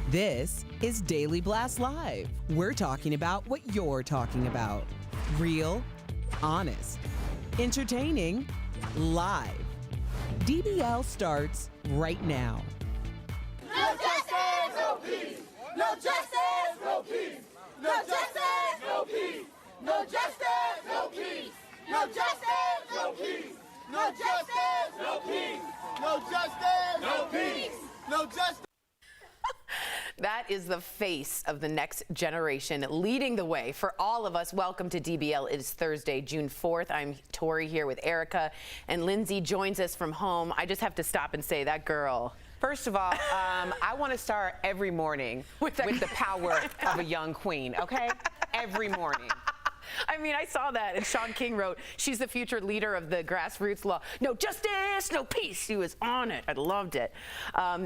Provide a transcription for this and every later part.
This is Daily Blast Live. We're talking about what you're talking about. Real, honest, entertaining, live. DBL starts right now. No justice, no peace. No justice, no peace. No justice, no peace. No justice, no peace. No justice, no peace. No justice, no peace. No justice, no peace. No justice. That is the face of the next generation, leading the way for all of us. Welcome to DBL. It is Thursday, June 4th. I'm Tori here with Erica, and Lindsay joins us from home. I just have to stop and say, that girl. First of all, I want to start every morning with the power of a young queen, okay? Every morning. I mean, I saw that, and Sean King wrote, she's the future leader of the grassroots law. No justice, no peace. He was on it. I loved it.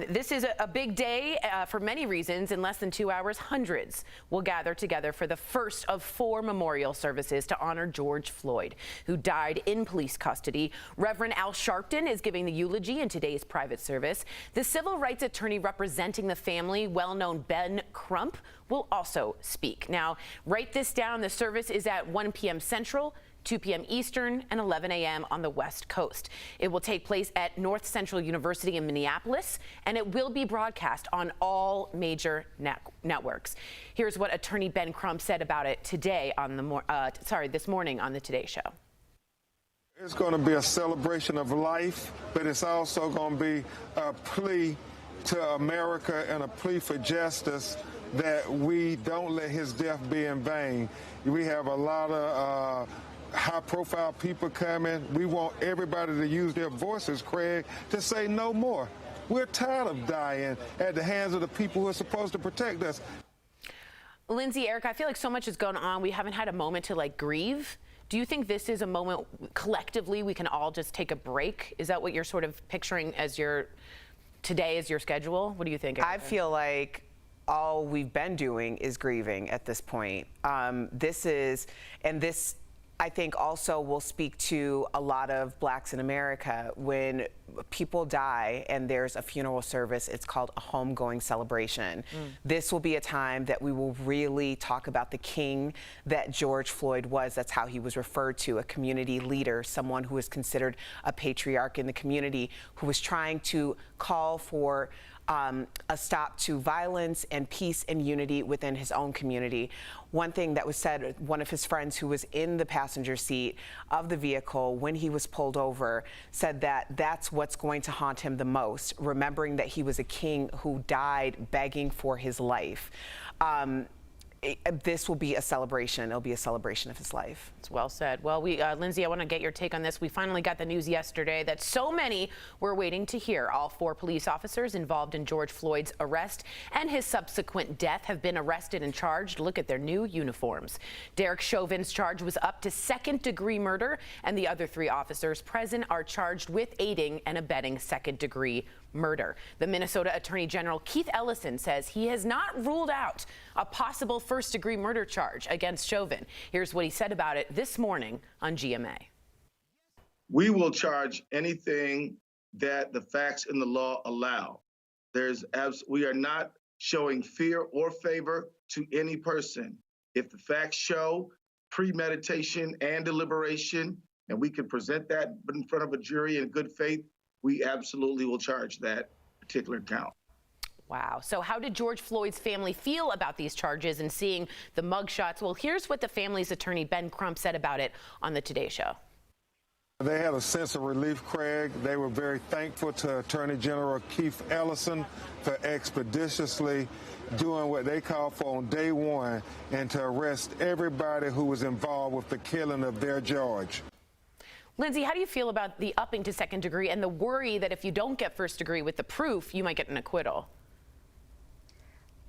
This is a big day for many reasons. In less than 2 hours, hundreds will gather together for the first of 4 memorial services to honor George Floyd, who died in police custody. Reverend Al Sharpton is giving the eulogy in today's private service. The civil rights attorney representing the family, well-known Ben Crump, will also speak. Now, write this down. The service is at 1 p.m. Central, 2 p.m. Eastern, and 11 a.m. on the West Coast. It will take place at North Central University in Minneapolis, and it will be broadcast on all major networks. Here's what Attorney Ben Crump said about it today on the this morning on the Today Show. It's going to be a celebration of life, but it's also going to be a plea to America and a plea for justice, that we don't let his death be in vain. We have a lot of high-profile people coming. We want everybody to use their voices, Craig, to say no more. We're tired of dying at the hands of the people who are supposed to protect us. Lindsay, Erica, I feel like so much has gone on. We haven't had a moment to grieve. Do you think this is a moment collectively we can all just take a break? Is that what you're sort of picturing as today is your schedule? What do you think, Erica? I feel like all we've been doing is grieving at this point. This I think also will speak to a lot of blacks in America. When people die and there's a funeral service, it's called a homegoing celebration. This will be a time that we will really talk about the king that George Floyd was. That's how he was referred to, a community leader, someone who is considered a patriarch in the community, who was trying to call for a stop to violence and peace and unity within his own community. One thing that was said, one of his friends who was in the passenger seat of the vehicle when he was pulled over said that that's what's going to haunt him the most, remembering that he was a king who died begging for his life. This will be a celebration. It'll be a celebration of his life. It's well said. Well, Lindsay, I want to get your take on this. We finally got the news yesterday that so many were waiting to hear. All 4 police officers involved in George Floyd's arrest and his subsequent death have been arrested and charged. Look at their new uniforms. Derek Chauvin's charge was up to 2nd-degree murder, and the other 3 officers present are charged with aiding and abetting 2nd-degree murder. The Minnesota Attorney General Keith Ellison says he has not ruled out a possible 1st-degree murder charge against Chauvin. Here's what he said about it this morning on GMA. We will charge anything that the facts in the law allow. We are not showing fear or favor to any person. If the facts show premeditation and deliberation, and we can present that in front of a jury in good faith, we absolutely will charge that particular count. Wow. So how did George Floyd's family feel about these charges and seeing the mugshots? Well, here's what the family's attorney, Ben Crump, said about it on the Today Show. They had a sense of relief, Craig. They were very thankful to Attorney General Keith Ellison for expeditiously doing what they called for on day 1 and to arrest everybody who was involved with the killing of their George. Lindsay, how do you feel about the upping to 2nd degree and the worry that if you don't get 1st degree with the proof, you might get an acquittal?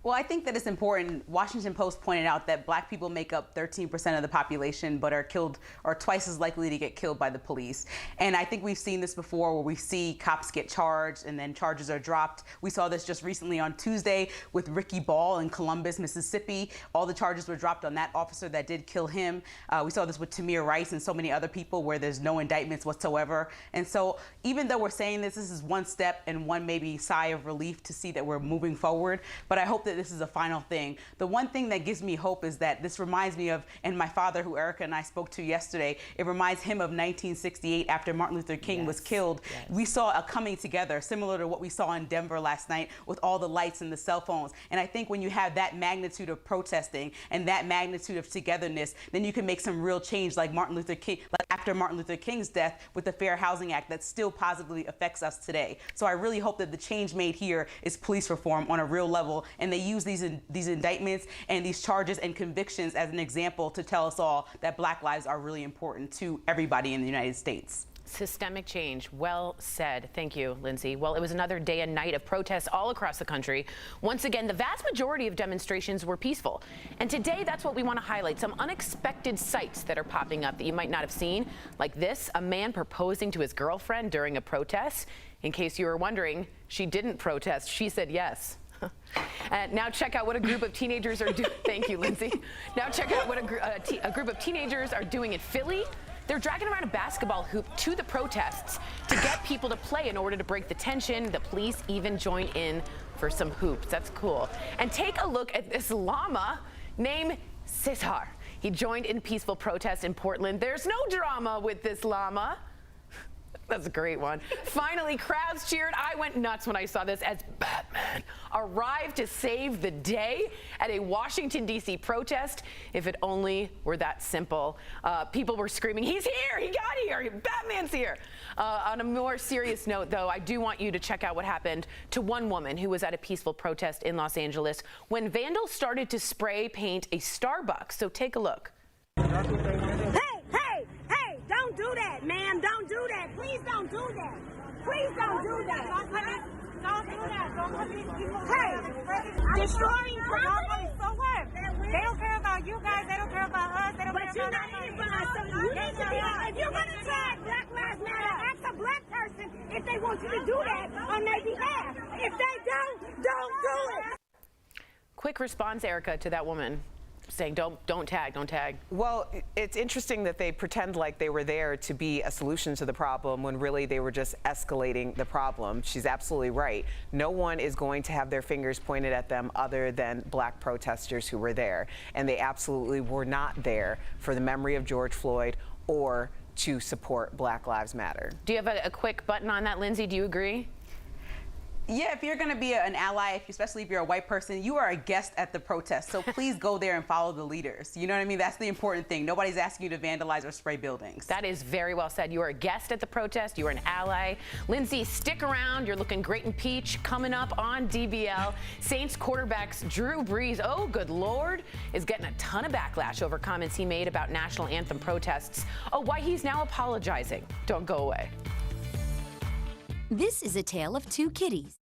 Well, I think that it's important. Washington Post pointed out that black people make up 13% of the population, but are twice as likely to get killed by the police. And I think we've seen this before, where we see cops get charged and then charges are dropped. We saw this just recently on Tuesday with Ricky Ball in Columbus, Mississippi. All the charges were dropped on that officer that did kill him. We saw this with Tamir Rice and so many other people where there's no indictments whatsoever. And so even though we're saying this is one step and one maybe sigh of relief to see that we're moving forward, but I hope that this is a final thing. The one thing that gives me hope is that this reminds me of, and my father, who Erica and I spoke to yesterday, it reminds him of 1968 after Martin Luther King was killed. Yes. We saw a coming together similar to what we saw in Denver last night with all the lights and the cell phones. And I think when you have that magnitude of protesting and that magnitude of togetherness, then you can make some real change like Martin Luther King, like after Martin Luther King's death with the Fair Housing Act that still positively affects us today. So I really hope that the change made here is police reform on a real level, and they use these indictments and these charges and convictions as an example to tell us all that black lives are really important to everybody in the United States. Systemic change. Well said. Thank you, Lindsay. Well, it was another day and night of protests all across the country. Once again, the vast majority of demonstrations were peaceful. And today, that's what we want to highlight. Some unexpected sights that are popping up that you might not have seen, like this, a man proposing to his girlfriend during a protest. In case you were wondering, she didn't protest. She said yes. And now check out what a group of teenagers are doing. Thank you, Lindsay. Now check out what a group of teenagers are doing in Philly. They're dragging around a basketball hoop to the protests to get people to play in order to break the tension. The police even joined in for some hoops. That's cool. And take a look at this llama named Cesar. He joined in peaceful protest in Portland. There's no drama with this llama. That's a great one. Finally, crowds cheered. I went nuts when I saw this as Batman arrived to save the day at a Washington, D.C. protest. If it only were that simple. People were screaming, he's here, he got here, Batman's here. On a more serious note, though, I do want you to check out what happened to one woman who was at a peaceful protest in Los Angeles when vandals started to spray paint a Starbucks. So take a look. Don't do that, ma'am. Don't do that. Please don't do that. Please don't do that. Don't do that. Don't put these people. Hey, destroying property. So what? They don't care about you guys. They don't care about us. They don't care about us. You need to be. If you're going to try Black Lives Matter, ask a black person if they want you to do that on their behalf. If they don't do it. Quick response, Erica, to that woman saying don't tag. Well, it's interesting that they pretend like they were there to be a solution to the problem when really they were just escalating the problem. She's absolutely right. No one is going to have their fingers pointed at them other than black protesters who were there. And they absolutely were not there for the memory of George Floyd or to support Black Lives Matter. Do you have a quick button on that, Lindsay? Do you agree? Yeah, if you're going to be an ally, especially if you're a white person, you are a guest at the protest. So please go there and follow the leaders. You know what I mean? That's the important thing. Nobody's asking you to vandalize or spray buildings. That is very well said. You are a guest at the protest. You are an ally. Lindsay, stick around. You're looking great in peach. Coming up on DBL, Saints quarterbacks Drew Brees, oh, good Lord, is getting a ton of backlash over comments he made about national anthem protests. Oh, why he's now apologizing. Don't go away. This is a tale of two kitties.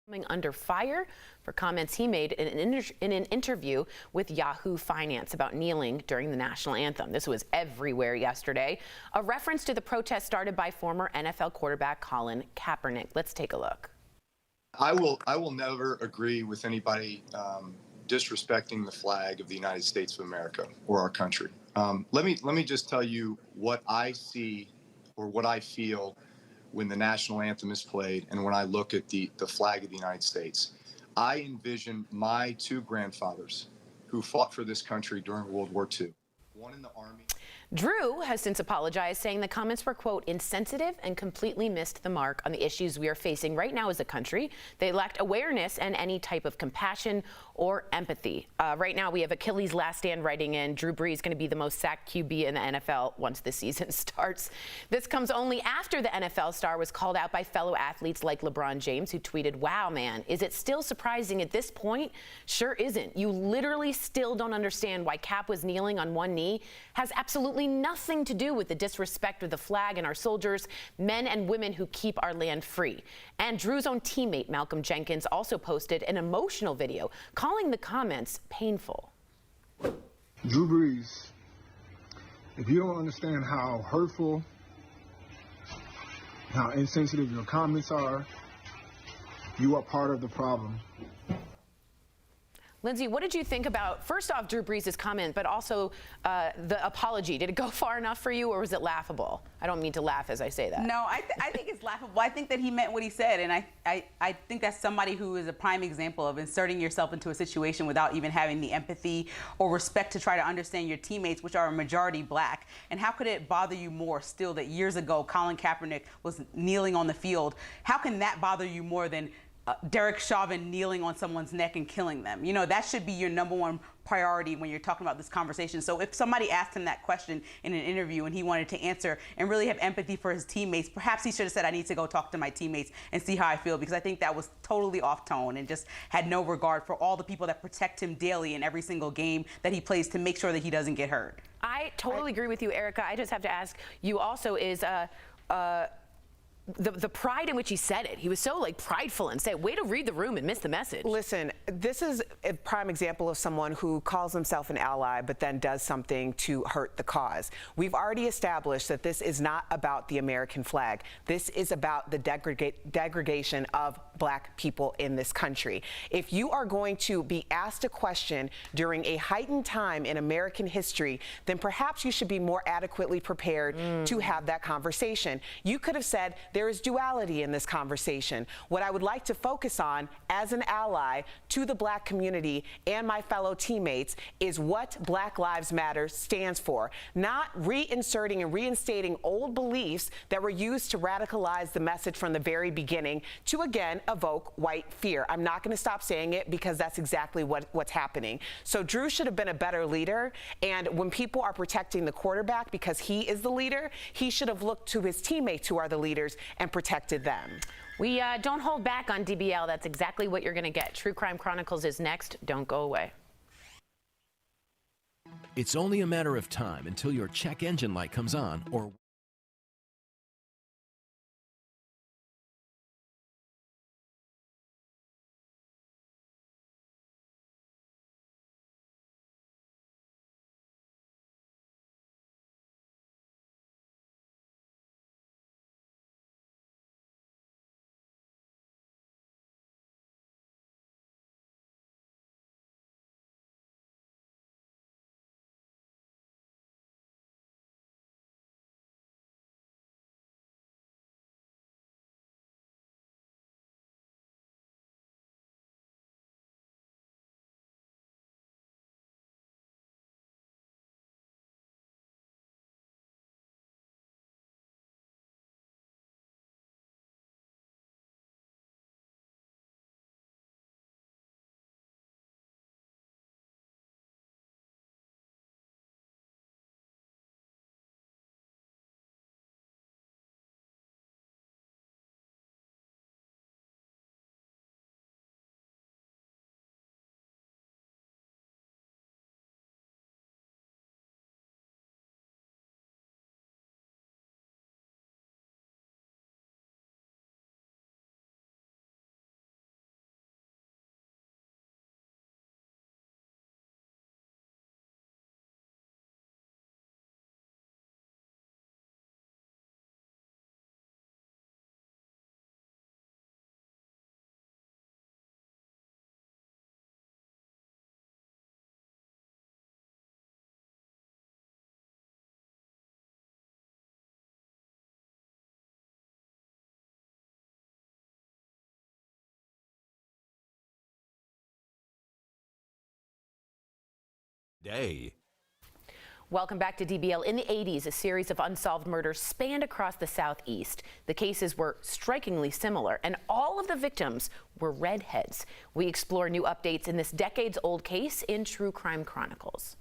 coming under fire for comments he made in an interview with Yahoo Finance about kneeling during the national anthem. This was everywhere yesterday. A reference to the protest started by former NFL quarterback Colin Kaepernick. Let's take a look. I will never agree with anybody disrespecting the flag of the United States of America or our country. Let me just tell you what I see or what I feel when the national anthem is played and when I look at the flag of the United States. I envision my two grandfathers who fought for this country during World War II, one in the Army. Drew has since apologized, saying the comments were, quote, insensitive and completely missed the mark on the issues we are facing right now as a country. They lacked awareness and any type of compassion or empathy. Right now, we have Achilles' last stand writing in. Drew Brees going to be the most sacked QB in the NFL once the season starts. This comes only after the NFL star was called out by fellow athletes like LeBron James, who tweeted, "Wow, man, is it still surprising at this point? Sure isn't. You literally still don't understand why Cap was kneeling on one knee. Has absolutely nothing to do with the disrespect of the flag and our soldiers, men and women who keep our land free." And Drew's own teammate, Malcolm Jenkins, also posted an emotional video calling the comments painful. Drew Brees, if you don't understand how hurtful, how insensitive your comments are, you are part of the problem. Lindsay, what did you think about, first off, Drew Brees' comment, but also the apology? Did it go far enough for you, or was it laughable? I don't mean to laugh as I say that. No, I think it's laughable. I think that he meant what he said, and I think that's somebody who is a prime example of inserting yourself into a situation without even having the empathy or respect to try to understand your teammates, which are a majority black. And how could it bother you more still that years ago Colin Kaepernick was kneeling on the field? How can that bother you more than Derek Chauvin kneeling on someone's neck and killing them? You know, that should be your number one priority when you're talking about this conversation. So if somebody asked him that question in an interview and he wanted to answer and really have empathy for his teammates, perhaps he should have said, "I need to go talk to my teammates and see how I feel," because I think that was totally off tone and just had no regard for all the people that protect him daily in every single game that he plays to make sure that he doesn't get hurt. I totally agree with you, Erica. I just have to ask you also is the pride in which he said it. He was so prideful and said, way to read the room and miss the message. Listen, this is a prime example of someone who calls himself an ally but then does something to hurt the cause. We've already established that this is not about the American flag. This is about the degradation of black people in this country. If you are going to be asked a question during a heightened time in American history, then perhaps you should be more adequately prepared to have that conversation. You could have said, there is duality in this conversation. What I would like to focus on as an ally to the black community and my fellow teammates is what Black Lives Matter stands for, not reinserting and reinstating old beliefs that were used to radicalize the message from the very beginning to, again, evoke white fear. I'm not going to stop saying it because that's exactly what's happening. So Drew should have been a better leader, and when people are protecting the quarterback because he is the leader, he should have looked to his teammates who are the leaders and protected them. We don't hold back on DBL. That's exactly what you're going to get. True Crime Chronicles is next. Don't go away. It's only a matter of time until your check engine light comes on or day. Welcome back to DBL. In the 80s, a series of unsolved murders spanned across the Southeast. The cases were strikingly similar, and all of the victims were redheads. We explore new updates in this decades-old case in True Crime Chronicles.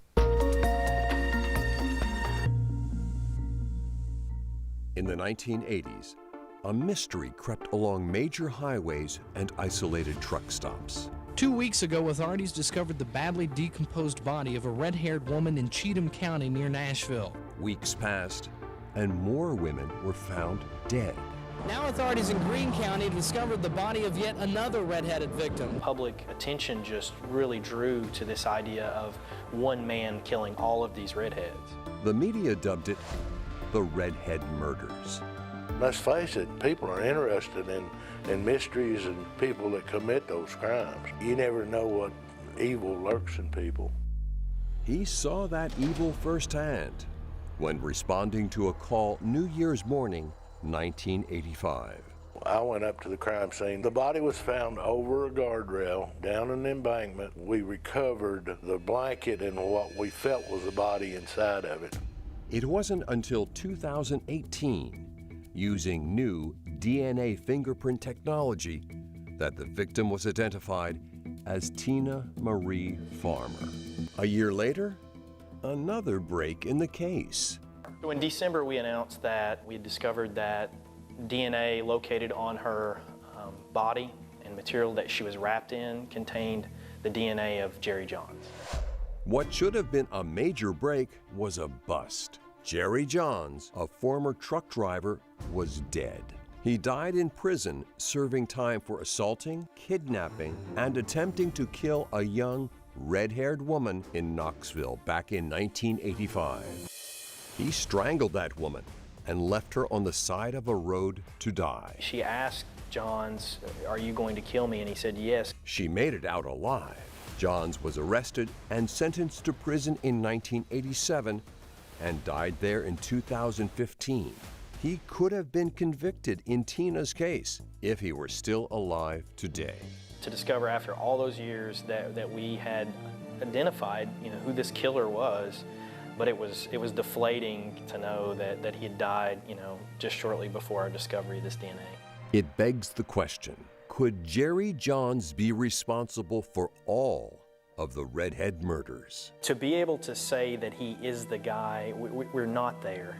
In the 1980s, a mystery crept along major highways and isolated truck stops. 2 weeks ago, authorities discovered the badly decomposed body of a red-haired woman in Cheatham County near Nashville. Weeks passed, and more women were found dead. Now authorities in Greene County discovered the body of yet another red-headed victim. Public attention just really drew to this idea of one man killing all of these redheads. The media dubbed it the Redhead Murders. Let's face it, people are interested in mysteries and people that commit those crimes. You never know what evil lurks in people. He saw that evil firsthand when responding to a call New Year's morning, 1985. I went up to the crime scene. The body was found over a guardrail down an embankment. We recovered the blanket and what we felt was the body inside of it. It wasn't until 2018, using new DNA fingerprint technology, that the victim was identified as Tina Marie Farmer. A year later, another break in the case. So in December, we announced that we had discovered that DNA located on her body and material that she was wrapped in contained the DNA of Jerry Johns. What should have been a major break was a bust. Jerry Johns, a former truck driver, was dead. He died in prison, serving time for assaulting, kidnapping, and attempting to kill a young, red-haired woman in Knoxville back in 1985. He strangled that woman and left her on the side of a road to die. She asked Johns, "Are you going to kill me?" And he said, "Yes." She made it out alive. Johns was arrested and sentenced to prison in 1987 and died there in 2015. He could have been convicted in Tina's case if he were still alive today. To discover after all those years that we had identified, who this killer was, but it was deflating to know that he had died, just shortly before our discovery of this DNA. It begs the question, could Jerry Johns be responsible for all of the Redhead murders? To be able to say that he is the guy, we're not there.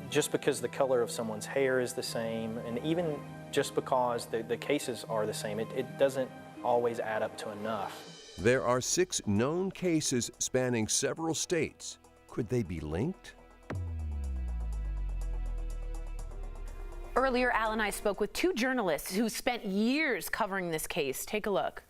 Just because the color of someone's hair is the same, and even just because the cases are the same, it doesn't always add up to enough. There are 6 known cases spanning several states. Could they be linked? Earlier, Al and I spoke with 2 journalists who spent years covering this case. Take a look.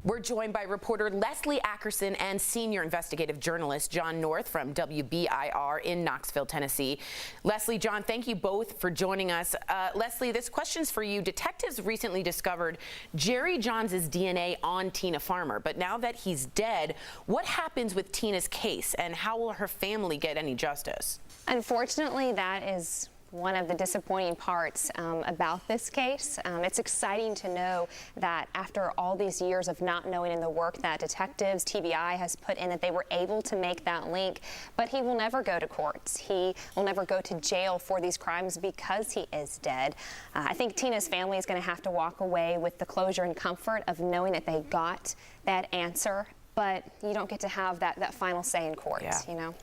We're joined by reporter Leslie Ackerson and senior investigative journalist John North from WBIR in Knoxville, Tennessee. Leslie, John, thank you both for joining us. Leslie, this question's for you. Detectives recently discovered Jerry Johns' DNA on Tina Farmer, but now that he's dead, what happens with Tina's case, and how will her family get any justice? Unfortunately, that is one of the disappointing parts about this case. It's exciting to know that after all these years of not knowing in the work that detectives, TBI has put in, that they were able to make that link, but he will never go to courts. He will never go to jail for these crimes because he is dead. I think Tina's family is going to have to walk away with the closure and comfort of knowing that they got that answer, but you don't get to have that final say in court,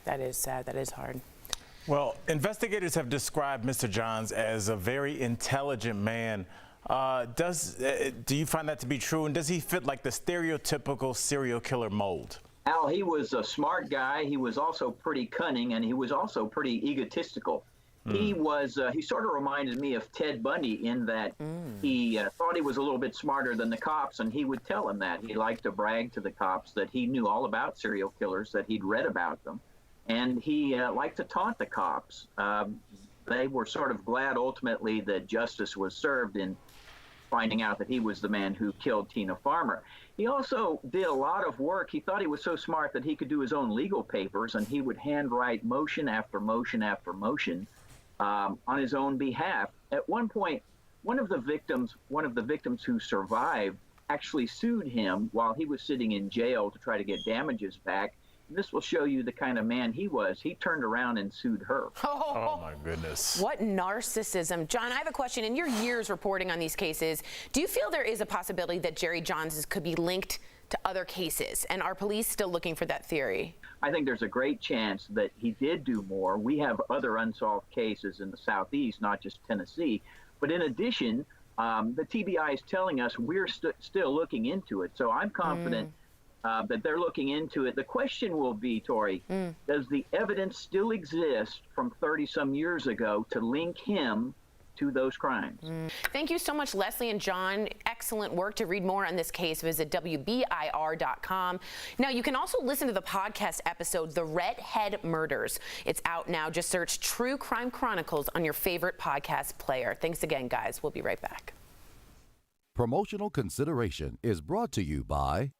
That is sad. That is hard. Well, investigators have described Mr. Johns as a very intelligent man. Do you find that to be true? And does he fit like the stereotypical serial killer mold? Al, he was a smart guy. He was also pretty cunning, and he was also pretty egotistical. He sort of reminded me of Ted Bundy in that he thought he was a little bit smarter than the cops, and he would tell them that. He liked to brag to the cops that he knew all about serial killers, that he'd read about them. And he liked to taunt the cops. They were sort of glad ultimately that justice was served in finding out that he was the man who killed Tina Farmer. He also did a lot of work. He thought he was so smart that he could do his own legal papers, and he would handwrite motion after motion after motion on his own behalf. At one point, one of the victims who survived actually sued him while he was sitting in jail to try to get damages back, This will show you the kind of man he was. He turned around and sued her. Oh my goodness. What narcissism. John, I have a question. In your years reporting on these cases, do you feel there is a possibility that Jerry Johns could be linked to other cases? And are police still looking for that theory? I think there's a great chance that he did do more. We have other unsolved cases in the Southeast, not just Tennessee. But in addition, the TBI is telling us we're still looking into it. So I'm confident that they're looking into it. The question will be, Tori, does the evidence still exist from 30-some years ago to link him to those crimes? Thank you so much, Leslie and John. Excellent work. To read more on this case, visit WBIR.com. Now, you can also listen to the podcast episode, The Redhead Murders. It's out now. Just search True Crime Chronicles on your favorite podcast player. Thanks again, guys. We'll be right back. Promotional consideration is brought to you by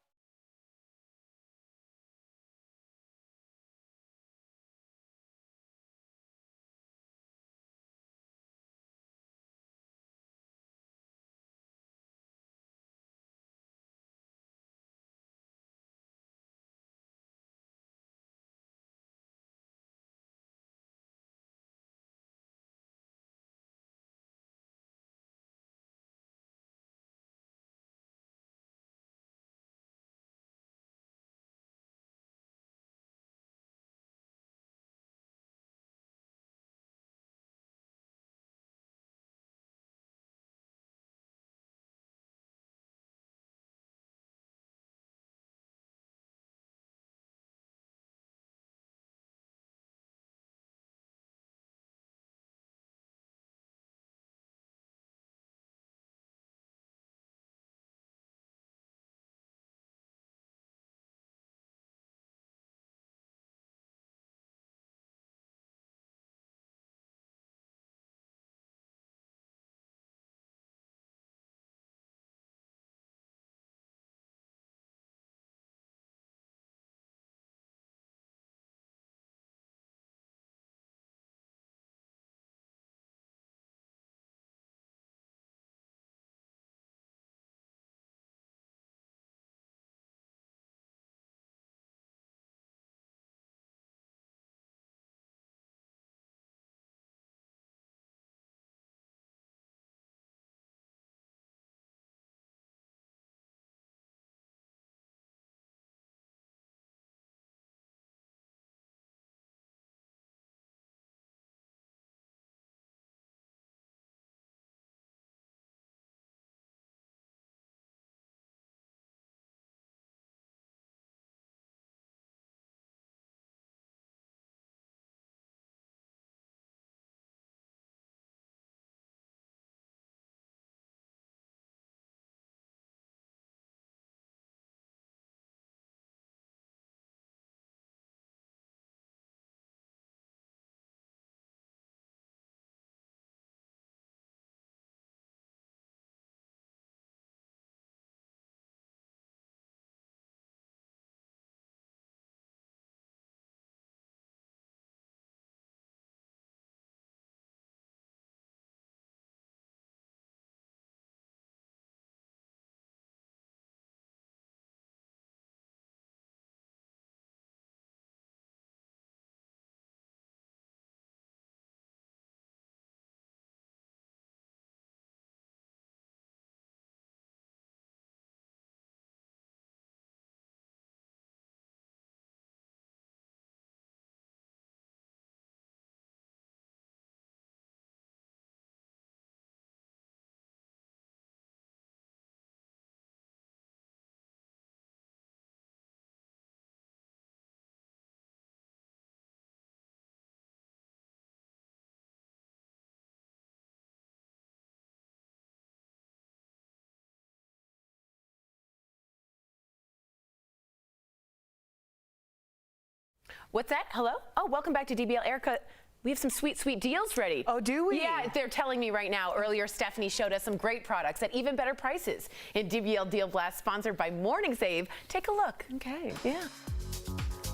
What's that? Hello? Oh, welcome back to DBL. Erica, we have some sweet, sweet deals ready. Oh, do we? Yeah, they're telling me right now. Earlier, Stephanie showed us some great products at even better prices in DBL Deal Blast, sponsored by Morning Save. Take a look. Okay. Yeah.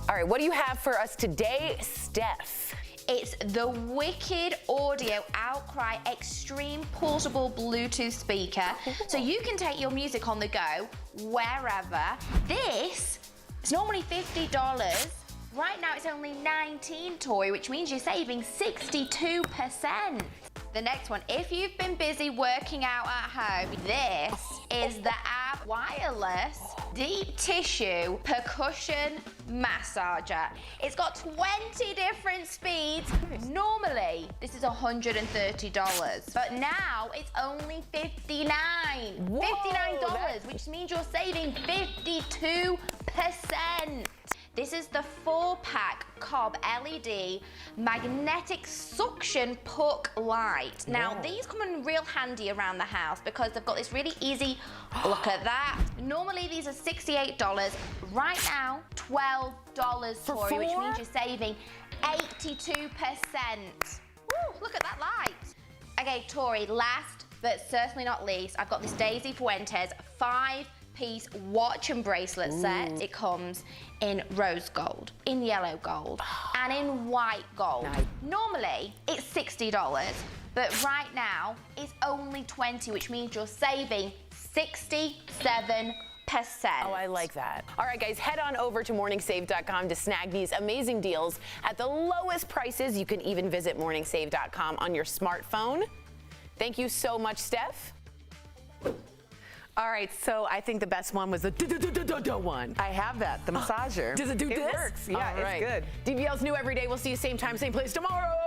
All right, what do you have for us today, Steph? It's the Wicked Audio Outcry Extreme Portable Bluetooth speaker. So you can take your music on the go wherever. This is normally $50. Right now it's only 19, Tori, which means you're saving 62%. The next one, if you've been busy working out at home, this is the Ab Wireless Deep Tissue Percussion Massager. It's got 20 different speeds. Normally, this is $130, but now it's only $59. $59, which means you're saving 52%. This is the 4-pack Cobb LED magnetic suction puck light. Now, these come in real handy around the house because they've got this really easy, look at that. Normally, these are $68. Right now, $12, Tori, which means you're saving 82%. Woo, look at that light. Okay, Tori, last but certainly not least, I've got this Daisy Fuentes 5-piece watch and bracelet set. It comes in rose gold, in yellow gold, and in white gold. Normally, it's $60, but right now, it's only $20, which means you're saving 67%. Oh, I like that. All right, guys, head on over to morningsave.com to snag these amazing deals at the lowest prices. You can even visit morningsave.com on your smartphone. Thank you so much, Steph. All right, so I think the best one was the one. I have that, the massager. Does it do this? It works. Yeah, All right. It's good. DBL's new every day. We'll see you same time, same place tomorrow.